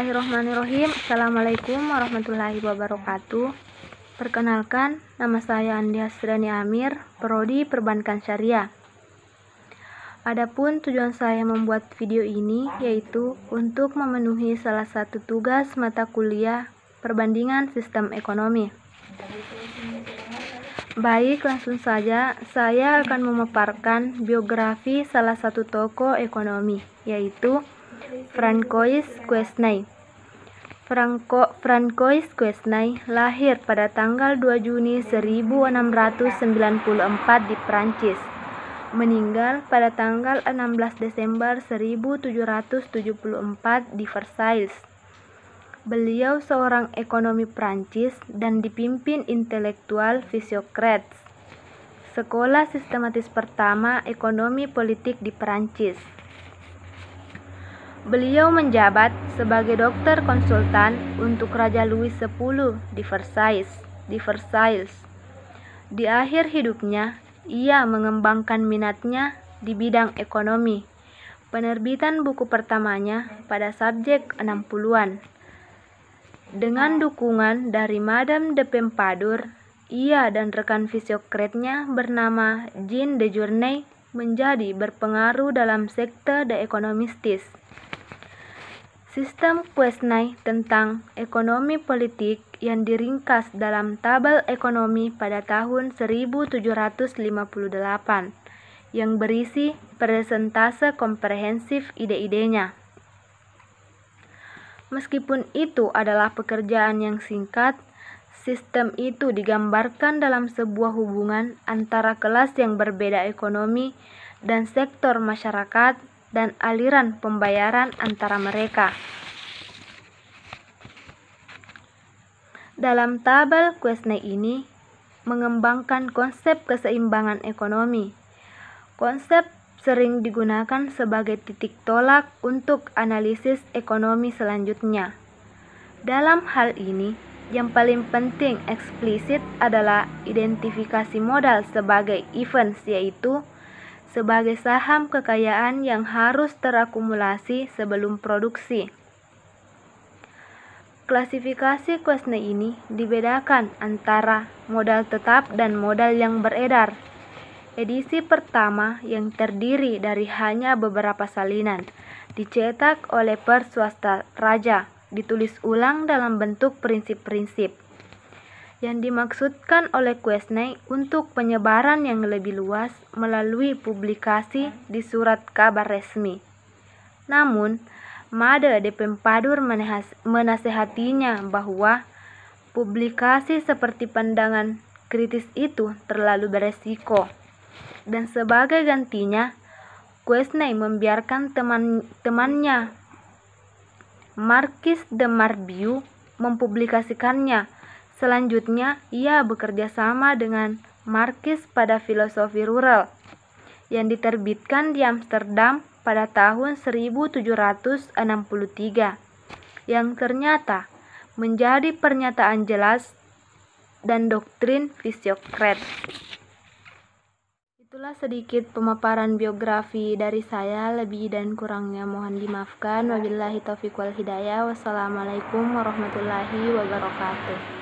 Bismillahirrahmanirrahim. Assalamualaikum warahmatullahi wabarakatuh. Perkenalkan, nama saya Andi Hasrani Amir, Prodi Perbankan Syariah. Adapun tujuan saya membuat video ini yaitu untuk memenuhi salah satu tugas mata kuliah perbandingan sistem ekonomi. Baik, langsung saja saya akan memaparkan biografi salah satu tokoh ekonomi, yaitu Francois Quesnay. Francois Quesnay lahir pada tanggal 2 Juni 1694 di Prancis. Meninggal pada tanggal 16 Desember 1774 di Versailles. Beliau seorang ekonomi Prancis dan dipimpin intelektual Physiocrates. Sekolah sistematis pertama ekonomi politik di Prancis. Beliau menjabat sebagai dokter konsultan untuk Raja Louis X di Versailles. Di akhir hidupnya, ia mengembangkan minatnya di bidang ekonomi. Penerbitan buku pertamanya pada subjek 60-an. Dengan dukungan dari Madame de Pompadour, ia dan rekan Physiocrates-nya bernama Jean de Journay menjadi berpengaruh dalam sekte The Economists. Sistem Quesnay tentang ekonomi politik yang diringkas dalam tabel ekonomi pada tahun 1758 yang berisi persentase komprehensif ide-idenya. Meskipun itu adalah pekerjaan yang singkat, sistem itu digambarkan dalam sebuah hubungan antara kelas yang berbeda ekonomi dan sektor masyarakat dan aliran pembayaran antara mereka. Dalam tabel Quesnay ini mengembangkan konsep keseimbangan ekonomi. Konsep sering digunakan sebagai titik tolak untuk analisis ekonomi selanjutnya. Dalam hal ini, yang paling penting eksplisit adalah identifikasi modal sebagai events, yaitu sebagai saham kekayaan yang harus terakumulasi sebelum produksi. Klasifikasi Quesnay ini dibedakan antara modal tetap dan modal yang beredar. Edisi pertama yang terdiri dari hanya beberapa salinan, dicetak oleh perswasta raja, ditulis ulang dalam bentuk prinsip-prinsip. Yang dimaksudkan oleh Quesnay untuk penyebaran yang lebih luas melalui publikasi di surat kabar resmi. Namun, Madame de Pompadour menasehatinya bahwa publikasi seperti pandangan kritis itu terlalu beresiko. Dan sebagai gantinya, Quesnay membiarkan temannya Marquis de Marbiou mempublikasikannya. Selanjutnya, ia bekerja sama dengan Marquis pada Filosofi Rural yang diterbitkan di Amsterdam pada tahun 1763 yang ternyata menjadi pernyataan jelas dan doktrin Physiocrates. Itulah sedikit pemaparan biografi dari saya, lebih dan kurangnya mohon dimaafkan. Wabillahi taufiq wal hidayah. Wassalamualaikum warahmatullahi wabarakatuh.